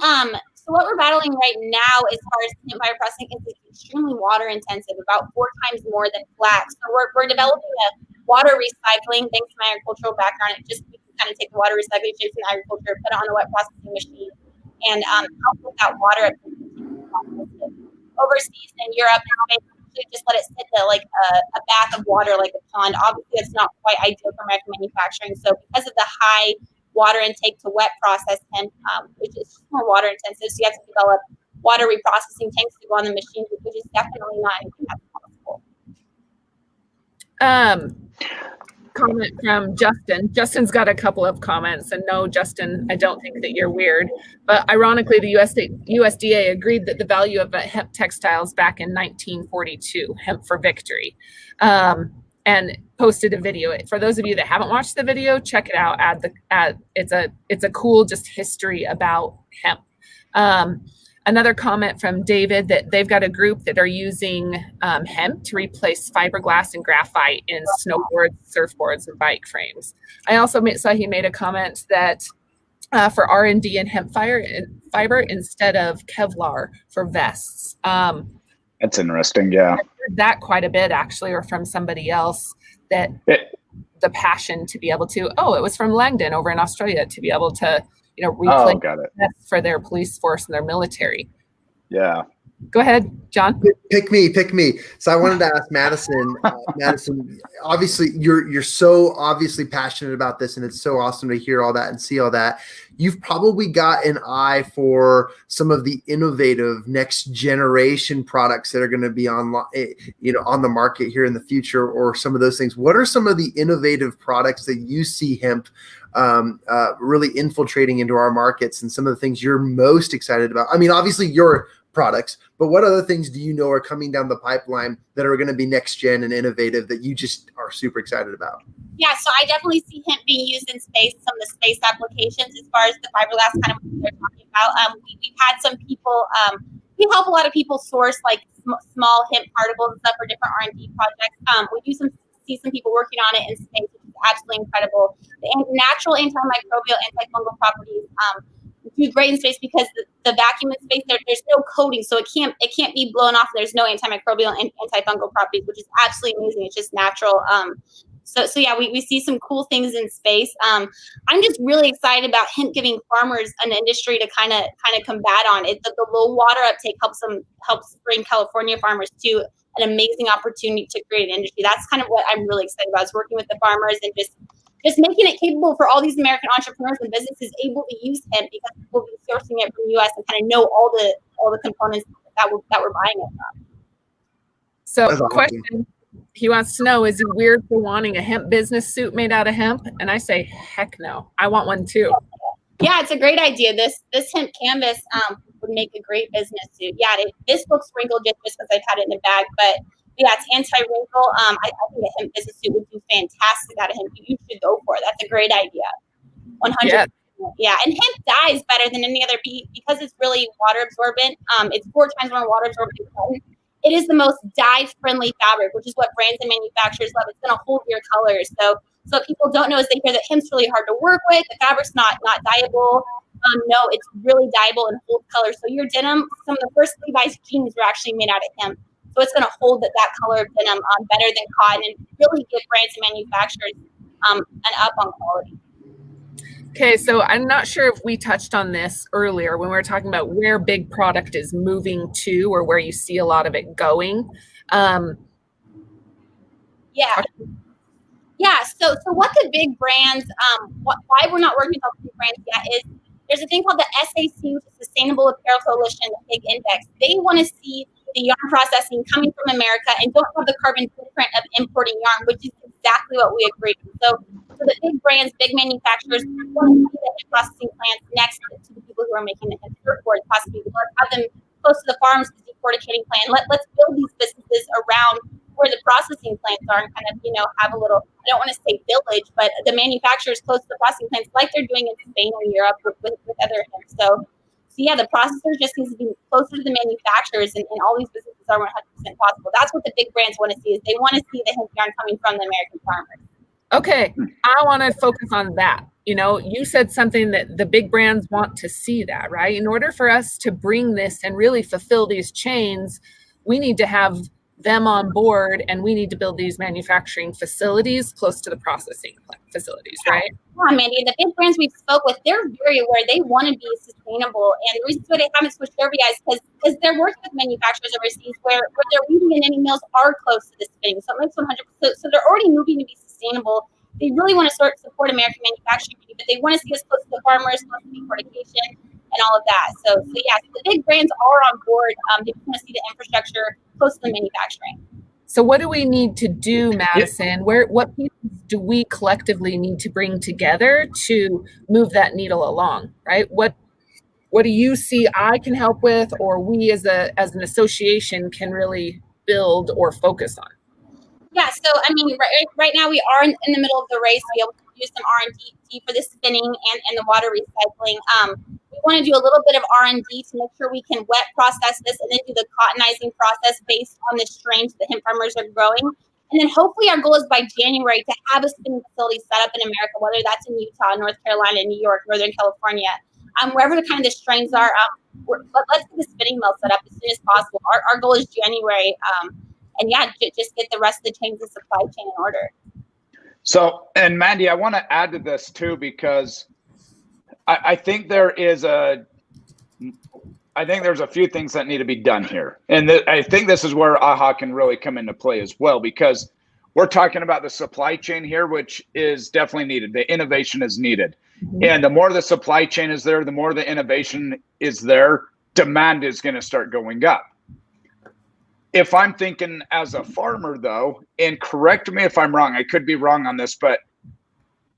So what we're battling right now, as far as hemp fiber processing, is it's extremely water intensive, about 4 times more than flax. So we're developing a water recycling. Thanks to my agricultural background, we can kind of take the water recycling chips in agriculture, put it on a wet processing machine, and help with that water. Overseas in Europe, they just let it sit there like a bath of water, like a pond. Obviously, it's not quite ideal for American manufacturing. So because of the high water intake to wet process hemp, which is just more water intensive, so you have to develop water reprocessing tanks to go on the machine, which is definitely not anything that's possible. Comment from Justin. Justin's got a couple of comments, and no, Justin, I don't think that you're weird. But ironically, the USDA agreed that the value of hemp textiles back in 1942, hemp for victory, and posted a video. For those of you that haven't watched the video, check it out. It's a cool just history about hemp. Another comment from David that they've got a group that are using hemp to replace fiberglass and graphite in snowboards, surfboards, and bike frames. I also saw he made a comment that for R&D in hemp fiber instead of Kevlar for vests. That's interesting, yeah. I heard that quite a bit, actually, or from somebody else, that the passion to be able to, it was from Langdon over in Australia, to be able to replace vests for their police force and their military. Yeah. Go ahead, John. Pick me. So I wanted to ask Madison. Madison, obviously, you're so obviously passionate about this, and it's so awesome to hear all that and see all that. You've probably got an eye for some of the innovative next generation products that are going to be on the market here in the future, or some of those things. What are some of the innovative products that you see hemp really infiltrating into our markets, and some of the things you're most excited about? I mean, obviously your products, but what other things do you know are coming down the pipeline that are going to be next gen and innovative that you just are super excited about? Yeah, so I definitely see hemp being used in space, some of the space applications, as far as the fiberglass kind of what they're talking about. We've had some people, we help a lot of people source like small hemp particles and stuff for different R&D projects. We do see some people working on it in space, which is absolutely incredible. The natural antimicrobial, antifungal properties do great in space because the vacuum in space, there's no coating, so it can't be blown off. There's no antimicrobial and antifungal properties, which is absolutely amazing. It's just natural. So yeah, we see some cool things in space. I'm just really excited about hemp giving farmers an industry to kind of combat on it. The low water uptake helps bring California farmers to an amazing opportunity to create an industry. That's kind of what I'm really excited about, is working with the farmers and just making it capable for all these American entrepreneurs and businesses able to use hemp, because we'll be sourcing it from the U.S. and kind of know all the components that we're buying it from. So, question he wants to know: is it weird for wanting a hemp business suit made out of hemp? And I say, heck no, I want one too. Yeah, it's a great idea. This hemp canvas would make a great business suit. Yeah, this looks wrinkled just because I've had it in a bag, but yeah, it's anti-wrinkle. I think a hemp business suit would do fantastic out of hemp. You should go for it. That's a great idea. 100%. Yeah, and hemp dyes better than any other because it's really water absorbent. It's 4 times more water absorbent than cotton. It is the most dye-friendly fabric, which is what brands and manufacturers love. It's going to hold your colors. So what people don't know is they hear that hemp's really hard to work with. The fabric's not dyeable. No, it's really dyeable and holds color. So your denim, some of the first Levi's jeans were actually made out of hemp. So it's going to hold that color of denim better than cotton, and really give brands and manufacturers an up on quality. Okay, so I'm not sure if we touched on this earlier when we were talking about where big product is moving to, or where you see a lot of it going. So what the big brands, why we're not working with all the big brands yet is there's a thing called the SAC, which is Sustainable Apparel Coalition, the big index. They want to see the yarn processing coming from America and don't have the carbon footprint of importing yarn, which is exactly what we agreed with. So the big brands, big manufacturers want to see the hemp processing plants next to the people who are making the hemp surfboards, possibly. Let's have them close to the farms, the decorticating plant. Let's build these businesses around where the processing plants are and kind of, have a little, I don't want to say village, but the manufacturers close to the processing plants like they're doing in Spain or Europe with other hemp. So yeah, the processors just need to be closer to the manufacturers, and all these businesses are 100% possible. That's what the big brands want to see, is they want to see the hemp yarn coming from the American farmers. Okay, I want to focus on that. You said something that the big brands want to see that, right? In order for us to bring this and really fulfill these chains, we need to have them on board, and we need to build these manufacturing facilities close to the processing facilities, right? Yeah, Mandy, the big brands we've spoke with, they're very aware. They want to be sustainable, and the reason why they haven't switched over yet is because they're working with manufacturers overseas where their weaving and knitting mills are close to the spinning, so it makes 100%. So they're already moving to be sustainable. They really want to support American manufacturing, but they want to see us close to the farmers, close to decortication, and all of that. So yeah, the big brands are on board. They just want to see the infrastructure close to the manufacturing. So what do we need to do, Madison? What pieces do we collectively need to bring together to move that needle along, right? What do you see I can help with, or we as an association can really build or focus on? Yeah, so I mean, right now we are in the middle of the race to be able to do some R&D for the spinning and the water recycling. We want to do a little bit of R&D to make sure we can wet process this and then do the cottonizing process based on the strains the hemp farmers are growing. And then hopefully our goal is by January to have a spinning facility set up in America, whether that's in Utah, North Carolina, New York, Northern California, wherever the kind of the strains are. Let's get the spinning mill set up as soon as possible. Our goal is January. And yeah, just get the rest of the chains of supply chain in order. So, and Mandy, I want to add to this too, because I think there's a few things that need to be done here. And I think this is where AHA can really come into play as well, because we're talking about the supply chain here, which is definitely needed. The innovation is needed. Mm-hmm. And the more the supply chain is there, the more the innovation is there, demand is going to start going up. If I'm thinking as a farmer, though, and correct me if I'm wrong, I could be wrong on this, but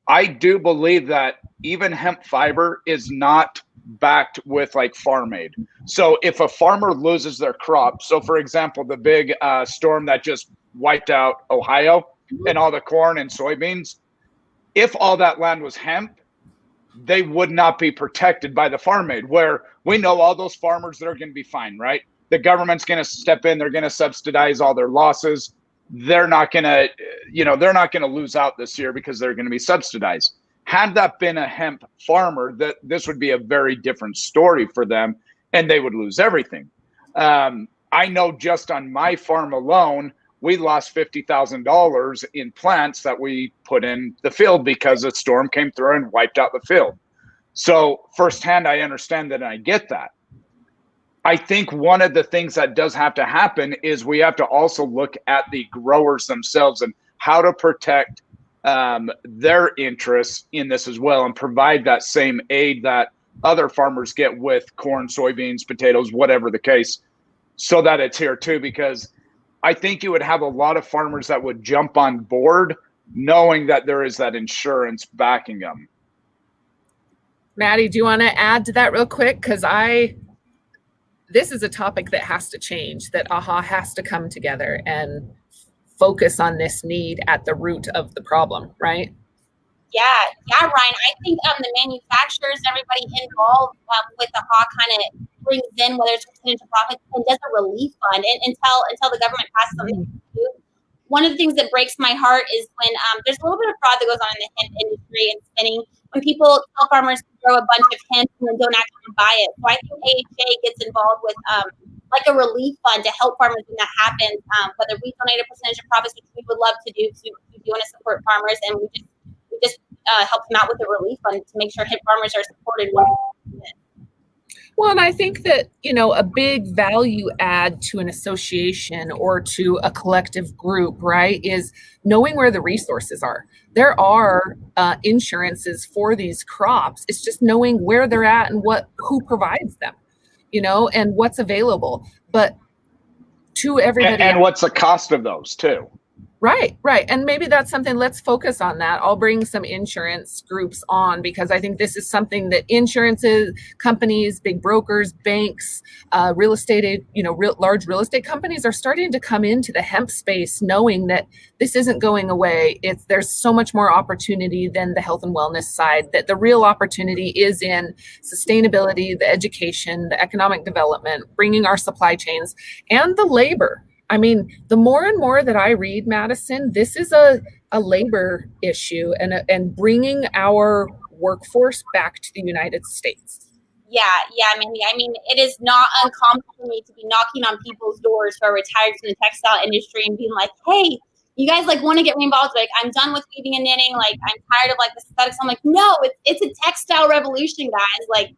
I do believe that even hemp fiber is not backed with like farm aid. So if a farmer loses their crop, so for example, the big storm that just wiped out Ohio and all the corn and soybeans, if all that land was hemp, they would not be protected by the farm aid, where we know all those farmers that are going to be fine, right? The government's going to step in. They're going to subsidize all their losses. They're not going to, they're not going to lose out this year because they're going to be subsidized. Had that been a hemp farmer, this would be a very different story for them, and they would lose everything. I know just on my farm alone, we lost $50,000 in plants that we put in the field because a storm came through and wiped out the field. So firsthand, I understand that, and I get that. I think one of the things that does have to happen is we have to also look at the growers themselves and how to protect their interests in this as well, and provide that same aid that other farmers get with corn, soybeans, potatoes, whatever the case, so that it's here too. Because I think you would have a lot of farmers that would jump on board knowing that there is that insurance backing them. Maddie, do you want to add to that real quick? Because this is a topic that has to change, that AHA has to come together and focus on this need at the root of the problem, right? Yeah, Ryan. I think the manufacturers, everybody involved with AHA kind of brings in, whether it's percentage of profit, and does a relief fund until the government passes something to do. One of the things that breaks my heart is when there's a little bit of fraud that goes on in the hemp industry and spinning, when people tell farmers to grow a bunch of hemp and then don't actually buy it. So I think AHA gets involved with like a relief fund to help farmers when that happens, whether we donate a percentage of profits, which we would love to do, because we do want to support farmers, and we just help them out with a relief fund to make sure hemp farmers are supported. Well, and I think that, a big value add to an association or to a collective group, right, is knowing where the resources are. There are insurances for these crops. It's just knowing where they're at and who provides them, and what's available. But to everybody. And what's the cost of those too? Right, right. And maybe that's something, let's focus on that. I'll bring some insurance groups on because I think this is something that insurances, companies, big brokers, banks, real estate, large real estate companies are starting to come into the hemp space knowing that this isn't going away. There's so much more opportunity than the health and wellness side, that the real opportunity is in sustainability, the education, the economic development, bringing our supply chains, and the labor. I mean, the more and more that I read, Madison, this is a labor issue and bringing our workforce back to the United States. Yeah, Mandy. I mean, it is not uncommon for me to be knocking on people's doors who are retired from the textile industry and being like, hey, you guys want to get me involved? Like, I'm done with weaving and knitting. Like, I'm tired of the aesthetics. I'm like, no, it's a textile revolution, guys. Like,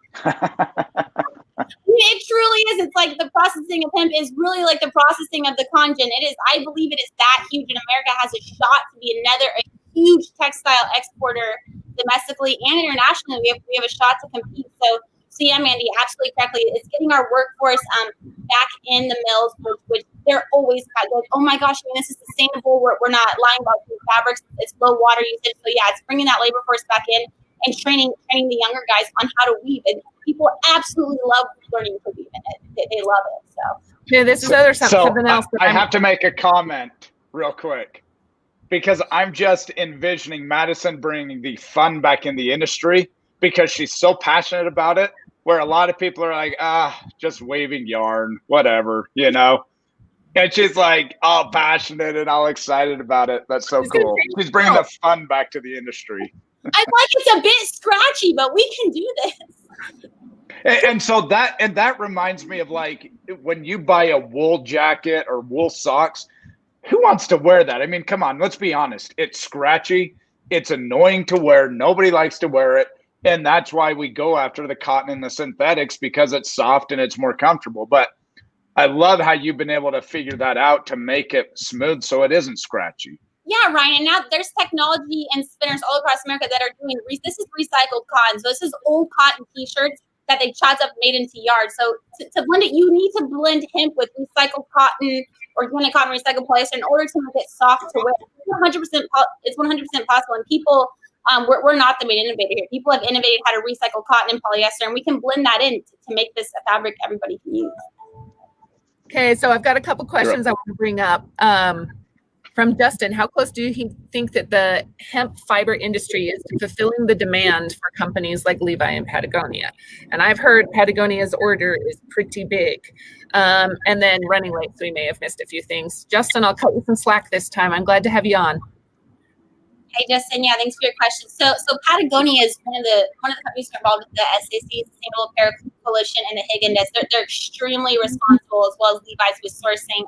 it truly is. It's like the processing of hemp is really like the processing of the congen. It is. I believe it is that huge, and America has a shot to be a huge textile exporter domestically and internationally. We have a shot to compete. So yeah, Mandy, absolutely correctly. It's getting our workforce back in the mills, which they're always like, oh my gosh, this is sustainable. We're not lying about the fabrics. It's low water usage. So yeah, it's bringing that labor force back in and training the younger guys on how to weave. And people absolutely love learning to weave in it. They love it. So yeah, this is something else. I have to make a comment real quick because I'm just envisioning Madison bringing the fun back in the industry because she's so passionate about it. Where a lot of people are like, just waving yarn, whatever, And she's like all passionate and all excited about it. That's so cool. She's bringing the fun back to the industry. I like it's a bit scratchy, but we can do this. And so that reminds me of like when you buy a wool jacket or wool socks, who wants to wear that? I mean, come on, let's be honest. It's scratchy. It's annoying to wear. Nobody likes to wear it. And that's why we go after the cotton and the synthetics because it's soft and it's more comfortable. But I love how you've been able to figure that out to make it smooth so it isn't scratchy. Yeah, Ryan. And now there's technology and spinners all across America that are doing this is recycled cotton. So this is old cotton t-shirts that they chopped up, made into yarn. So to blend it, you need to blend hemp with recycled cotton, organic cotton, recycled polyester in order to make it soft to wear. It's 100% possible. And people, we're not the main innovator here. People have innovated how to recycle cotton and polyester, and we can blend that in to make this a fabric everybody can use. Okay, so I've got a couple questions I want to bring up. From Justin, how close do you think that the hemp fiber industry is to fulfilling the demand for companies like Levi and Patagonia? And I've heard Patagonia's order is pretty big. And then running late, so we may have missed a few things. Justin, I'll cut you some slack this time. I'm glad to have you on. Hey, Justin. Yeah, thanks for your question. So Patagonia is one of the companies involved with the SAC, Sustainable Apparel Coalition, and the Higgindes. They're extremely responsible, as well as Levi's, with sourcing.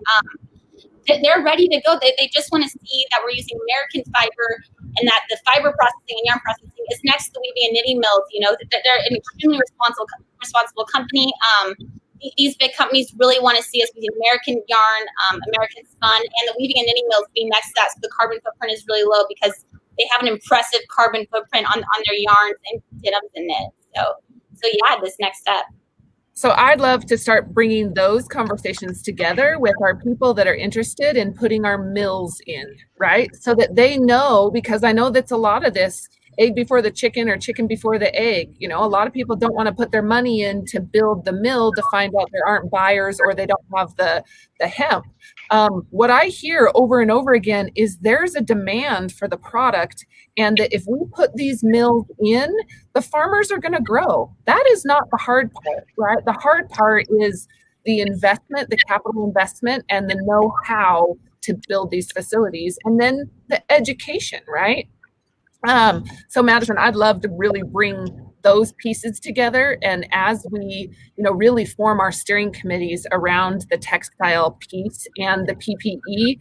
They're ready to go. They just want to see that we're using American fiber and that the fiber processing and yarn processing is next to the weaving and knitting mills. They're an extremely responsible company. These big companies really want to see us using American yarn, American spun, and the weaving and knitting mills being next to that. So the carbon footprint is really low because they have an impressive carbon footprint on their yarns and denims and knits. So yeah, this next step. So I'd love to start bringing those conversations together with our people that are interested in putting our mills in, right? So that they know, because I know that's a lot of this egg before the chicken or chicken before the egg. A lot of people don't want to put their money in to build the mill to find out there aren't buyers or they don't have the hemp. What I hear over and over again is there's a demand for the product, and that if we put these mills in, the farmers are going to grow. That is not the hard part, right? The hard part is the investment, the capital investment, and the know-how to build these facilities, and then the education, right? So Madison, I'd love to really bring those pieces together. And as we, really form our steering committees around the textile piece and the PPE,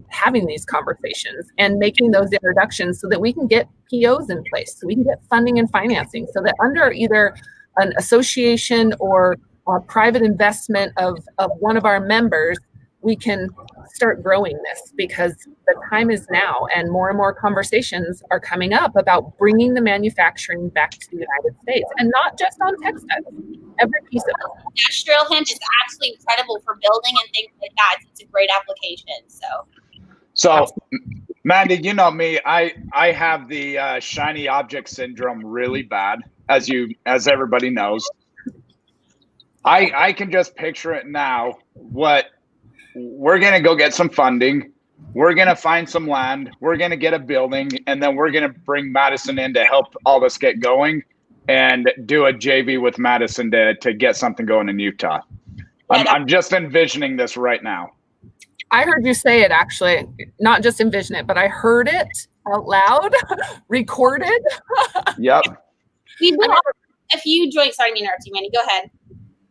having these conversations and making those introductions so that we can get POs in place, so we can get funding and financing, so that under either an association or a private investment of one of our members, we can start growing this, because the time is now and more conversations are coming up about bringing the manufacturing back to the United States, and not just on textiles, every piece of it. Industrial hemp is absolutely incredible for building and things like that. It's a great application. So, Mandy, you know me. I have the shiny object syndrome really bad, as everybody knows. I can just picture it now. What we're gonna go get some funding. We're gonna find some land. We're gonna get a building, and then we're gonna bring Madison in to help all this get going, and do a JV with Madison to get something going in Utah. I'm just envisioning this right now. I heard you say it, actually, not just envision it, but I heard it out loud, recorded. Yep. We've done a few joint, sorry to interrupt you, Mandy, go ahead.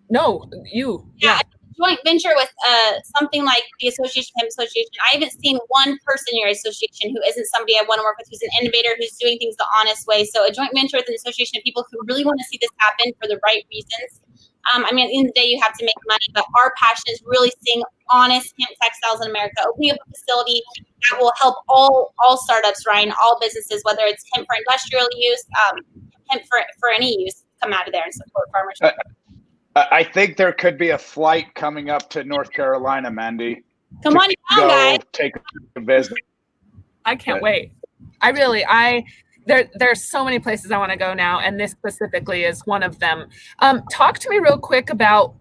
No, you. Yeah. Joint venture with something like the Association, Hemp Association. I haven't seen one person in your association who isn't somebody I want to work with, who's an innovator, who's doing things the honest way. So a joint venture with an association of people who really want to see this happen for the right reasons. I mean, at the end of the day, you have to make money, but our passion is really seeing honest hemp textiles in America, opening up a facility that will help all startups, Ryan, all businesses, whether it's hemp for industrial use, hemp for any use, come out of there and support farmers. I think there could be a flight coming up to North Carolina, Mandy. Come on down, guys. Take a visit. I can't wait. There's so many places I want to go now, and this specifically is one of them. Talk to me real quick about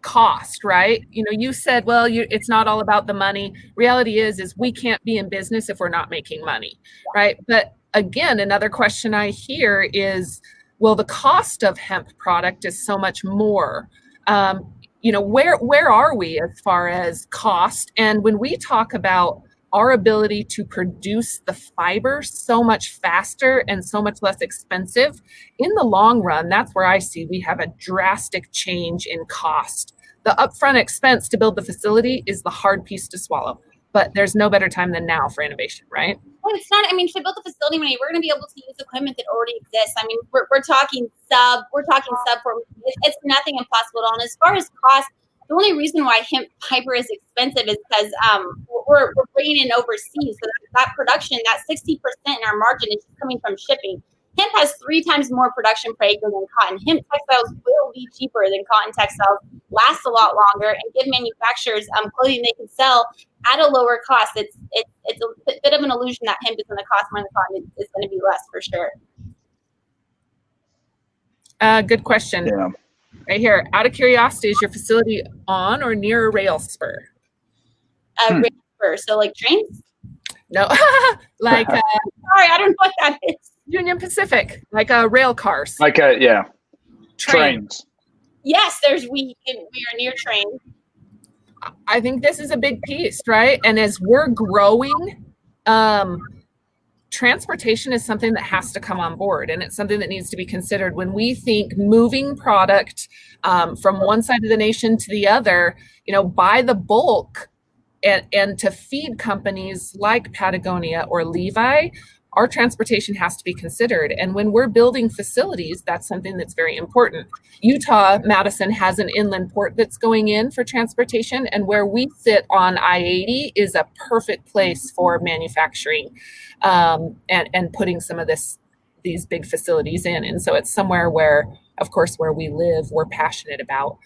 cost, right? You know, you said, well, it's not all about the money. Reality is we can't be in business if we're not making money, right? But again, another question I hear is, well, the cost of hemp product is so much more. You know, where are we as far as cost? And when we talk about our ability to produce the fiber so much faster and so much less expensive, in the long run, that's where I see we have a drastic change in cost. The upfront expense to build the facility is the hard piece to swallow, but there's no better time than now for innovation, right? Well, it's not. I mean, to build the facility, we're going to be able to use equipment that already exists. I mean, we're talking sub. It's nothing impossible at all. And as far as cost, the only reason why hemp fiber is expensive is because we're bringing in overseas. So that production, that 60% in our margin is just coming from shipping. Hemp has 3 times more production per acre than cotton. Hemp textiles will be cheaper than cotton textiles, last a lot longer, and give manufacturers clothing they can sell at a lower cost. It's a bit of an illusion that hemp is going to cost more than cotton. It's going to be less for sure. Good question. Yeah. Right here. Out of curiosity, is your facility on or near a rail spur? Rail spur, so like trains? No, like sorry, I don't know what that is. Union Pacific, like rail cars. Like trains. Yes, we are near trains. I think this is a big piece, right? And as we're growing, transportation is something that has to come on board, and it's something that needs to be considered when we think moving product from one side of the nation to the other, you know, by the bulk and to feed companies like Patagonia or Levi. Our transportation has to be considered. And when we're building facilities, that's something that's very important. Utah, Madison has an inland port that's going in for transportation. And where we sit on I-80 is a perfect place for manufacturing and putting some of these big facilities in. And so it's somewhere where, of course, where we live, we're passionate about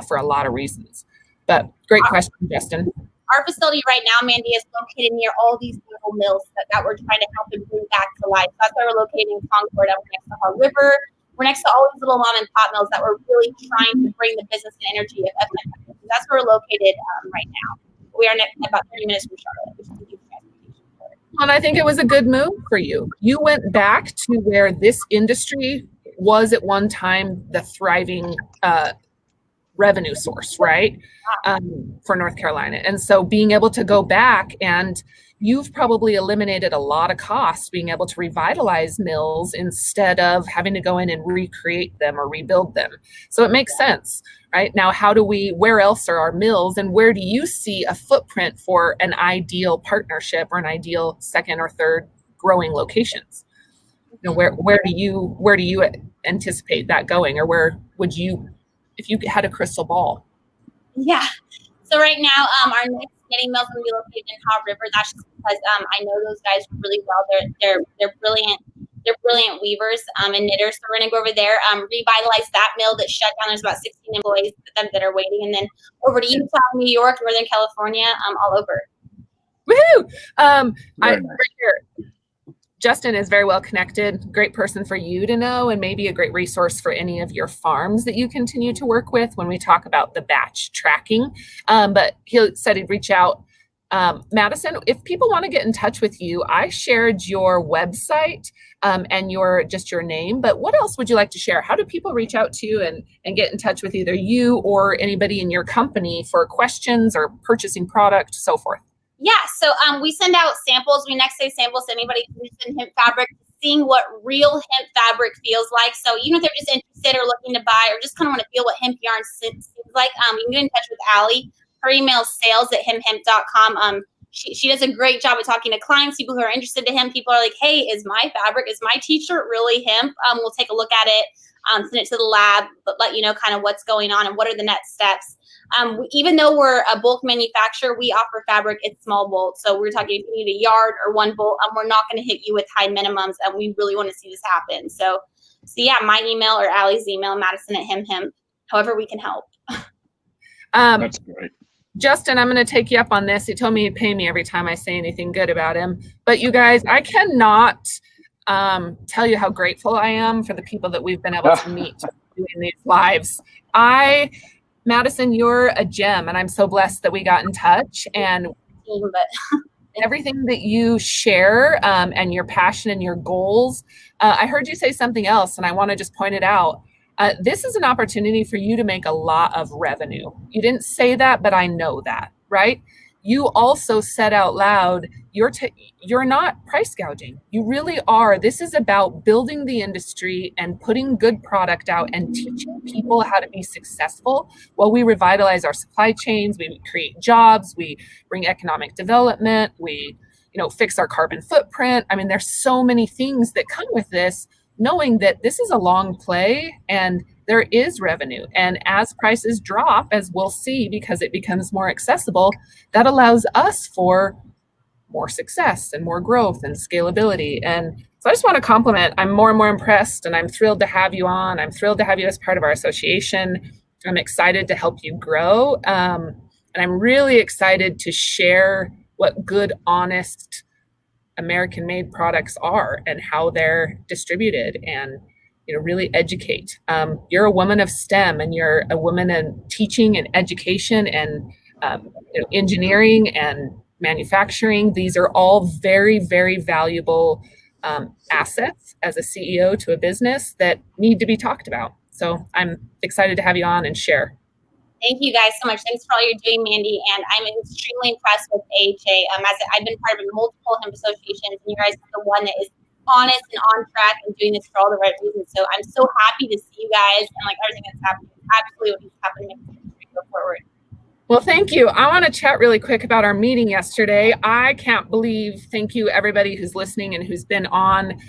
for a lot of reasons. But great question, Justin. Our facility right now, Mandy, is located near all these little mills that we're trying to help and bring back to life. That's why we're located in Concord. We're next to Hog River. We're next to all these little mom and pop mills that we're really trying to bring the business and energy of Texas. That's where we're located right now. We are about 30 minutes from Charlotte, which is a huge transportation for it. And I think it was a good move for you. You went back to where this industry was at one time the thriving revenue source, right? For North Carolina. And so being able to go back, and you've probably eliminated a lot of costs being able to revitalize mills instead of having to go in and recreate them or rebuild them. So it makes sense, right? Now, where else are our mills, and where do you see a footprint for an ideal partnership or an ideal second or third growing locations? You know, where do you anticipate that going, or where would you, if you had a crystal ball? Yeah. So right now, our next knitting mill is going to be located in Hog River. That's just because I know those guys really well. They're brilliant. They're brilliant weavers and knitters. So we're going to go over there, revitalize that mill that's shut down. There's about 16 employees that are waiting, and then over to Utah, New York, Northern California, all over. Woohoo! Very nice. Right here, Justin is very well connected, great person for you to know, and maybe a great resource for any of your farms that you continue to work with when we talk about the batch tracking. But he said he'd reach out. Madison, if people want to get in touch with you, I shared your website and your name, but what else would you like to share? How do people reach out to you and get in touch with either you or anybody in your company for questions or purchasing product, so forth? Yeah, so we send out samples. We next day samples to anybody who's interested in hemp fabric, seeing what real hemp fabric feels like. So even if they're just interested or looking to buy or just kind of want to feel what hemp yarn seems like, you can get in touch with Allie. Her email is sales@hemphemp.com. She does a great job of talking to clients, people who are interested in hemp. People are like, hey, is my fabric, is my t-shirt really hemp? We'll take a look at it, send it to the lab, but let you know kind of what's going on and what are the next steps. Even though we're a bulk manufacturer, we offer fabric in small bulk. So we're talking if you need a yard or one bolt, we're not going to hit you with high minimums, and we really want to see this happen. So yeah, my email or Allie's email, Madison@hemphemp, however we can help. That's great. Justin, I'm going to take you up on this. He told me he'd pay me every time I say anything good about him. But you guys, I cannot tell you how grateful I am for the people that we've been able to meet doing these lives. Madison, you're a gem, and I'm so blessed that we got in touch. And everything that you share and your passion and your goals. I heard you say something else, and I want to just point it out. This is an opportunity for you to make a lot of revenue. You didn't say that, but I know that, right? You also said out loud, you're not price gouging. You really are. This is about building the industry and putting good product out and teaching people how to be successful while we revitalize our supply chains, we create jobs, we bring economic development, we fix our carbon footprint. I mean, there's so many things that come with this, knowing that this is a long play and there is revenue. And as prices drop, as we'll see, because it becomes more accessible, that allows us for more success and more growth and scalability. And so I just want to compliment, I'm more and more impressed, and I'm thrilled to have you on. I'm thrilled to have you as part of our association. I'm excited to help you grow. And I'm really excited to share what good, honest, American-made products are and how they're distributed, and really educate. You're a woman of STEM, and you're a woman in teaching and education and engineering and manufacturing. These are all very, very valuable assets as a CEO to a business that need to be talked about. So I'm excited to have you on and share. Thank you guys so much. Thanks for all you're doing, Mandy. And I'm extremely impressed with AHA. I've been part of multiple hemp associations, and you guys are the one that is honest and on track and doing this for all the right reasons. So I'm so happy to see you guys, and everything that's happening is absolutely what needs to happen to make the industry go forward. Well, thank you. I want to chat really quick about our meeting yesterday. I can't believe, thank you everybody who's listening and who's been on.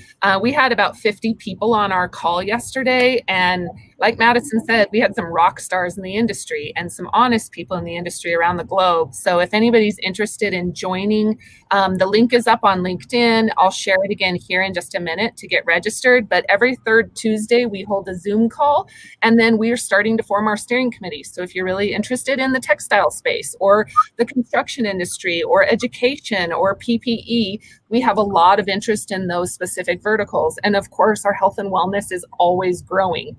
We had about 50 people on our call yesterday. And like Madison said, we had some rock stars in the industry and some honest people in the industry around the globe. So if anybody's interested in joining, the link is up on LinkedIn. I'll share it again here in just a minute to get registered. But every third Tuesday, we hold a Zoom call. And then we are starting to form our steering committee. So if you're really interested in the textile space or the construction industry or education or PPE, we have a lot of interest in those specific verticals. And of course, our health and wellness is always growing.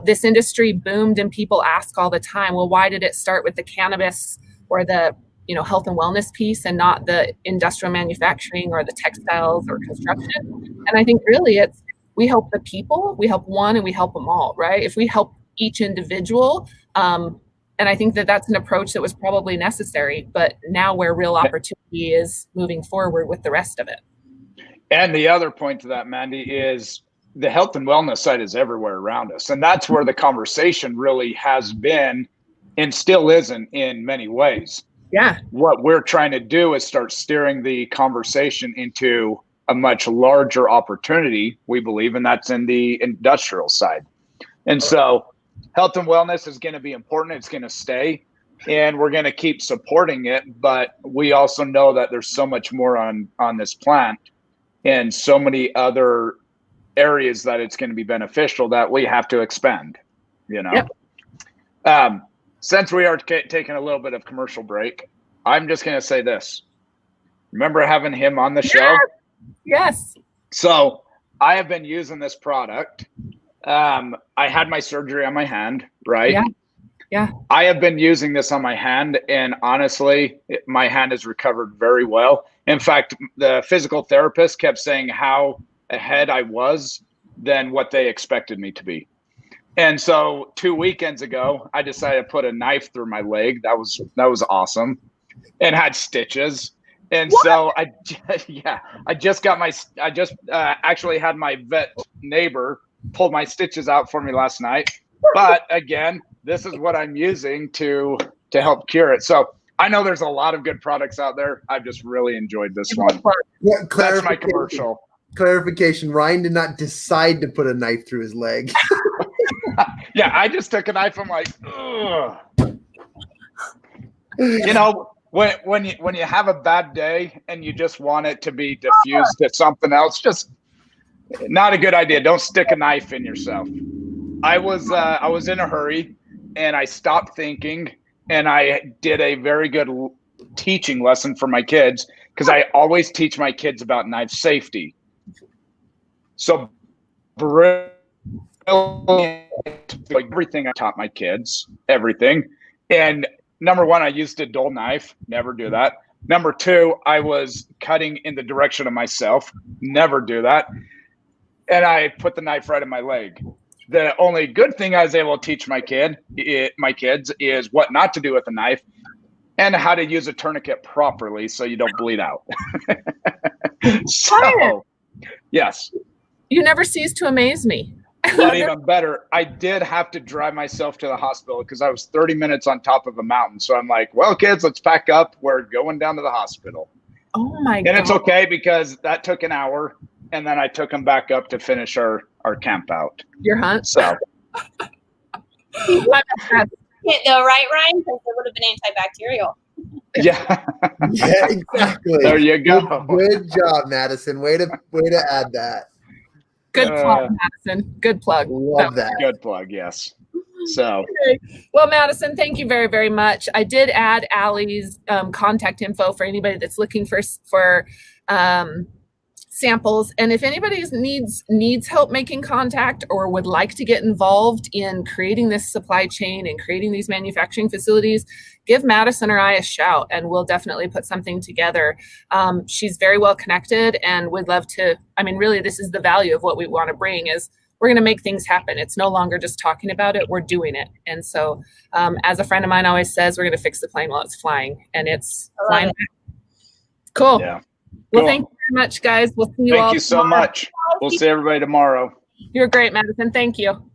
This industry boomed, and people ask all the time, well, why did it start with the cannabis or the health and wellness piece and not the industrial manufacturing or the textiles or construction? And I think really it's, we help the people, we help one, and we help them all, right? If we help each individual, and I think that that's an approach that was probably necessary, but now where real opportunity is moving forward with the rest of it. And the other point to that, Mandy, is the health and wellness side is everywhere around us. And that's where the conversation really has been and still isn't in many ways. Yeah. What we're trying to do is start steering the conversation into a much larger opportunity, we believe, and that's in the industrial side. And so health and wellness is going to be important. It's going to stay, and we're going to keep supporting it. But we also know that there's so much more on this plant and so many other areas that it's going to be beneficial that we have to expand, Yep. Since we are taking a little bit of commercial break, I'm just going to say this. Remember having him on the show? Yes. So I have been using this product. I had my surgery on my hand, right? Yeah. Yeah. I have been using this on my hand, and honestly, my hand has recovered very well. In fact, the physical therapist kept saying how ahead I was than what they expected me to be. And so 2 weekends ago, I decided to put a knife through my leg. That was awesome, and had stitches. And so I just actually had my vet neighbor pull my stitches out for me last night. But again, this is what I'm using to help cure it. So I know there's a lot of good products out there. I've just really enjoyed this one. Yeah, That's my commercial. Clarification, Ryan did not decide to put a knife through his leg. Yeah, I just took a knife. I'm like, ugh. You know, when you have a bad day and you just want it to be diffused to something else, just not a good idea. Don't stick a knife in yourself. I was in a hurry, and I stopped thinking, and I did a very good teaching lesson for my kids, because I always teach my kids about knife safety. So brilliant, like everything I taught my kids, everything. And number one, I used a dull knife. Never do that. Number two, I was cutting in the direction of myself. Never do that. And I put the knife right in my leg. The only good thing I was able to teach my kids is what not to do with a knife and how to use a tourniquet properly so you don't bleed out. So, yes. You never cease to amaze me. But even better, I did have to drive myself to the hospital because I was 30 minutes on top of a mountain. So I'm like, well, kids, let's pack up. We're going down to the hospital. Oh, my God. And it's okay because that took an hour. And then I took them back up to finish our camp out. Your hunt? So. Can't go right, Ryan, because it would have been antibacterial. Yeah. Yeah, exactly. There you go. Good job, Madison. Way to add that. Good plug, Madison. Good plug. Love that. Good plug, yes. So. Okay. Well, Madison, thank you very, very much. I did add Allie's contact info for anybody that's looking for samples. And if anybody needs help making contact or would like to get involved in creating this supply chain and creating these manufacturing facilities, give Madison or I a shout, and we'll definitely put something together. She's very well connected and would love to. I mean, really, this is the value of what we want to bring is we're going to make things happen. It's no longer just talking about it, we're doing it. And so as a friend of mine always says, we're going to fix the plane while it's flying, and it's flying. Cool. Yeah. Well, Cool. thank you very much, guys. We'll see you all. Thank you so much. We'll see everybody tomorrow. You're great, Madison. Thank you.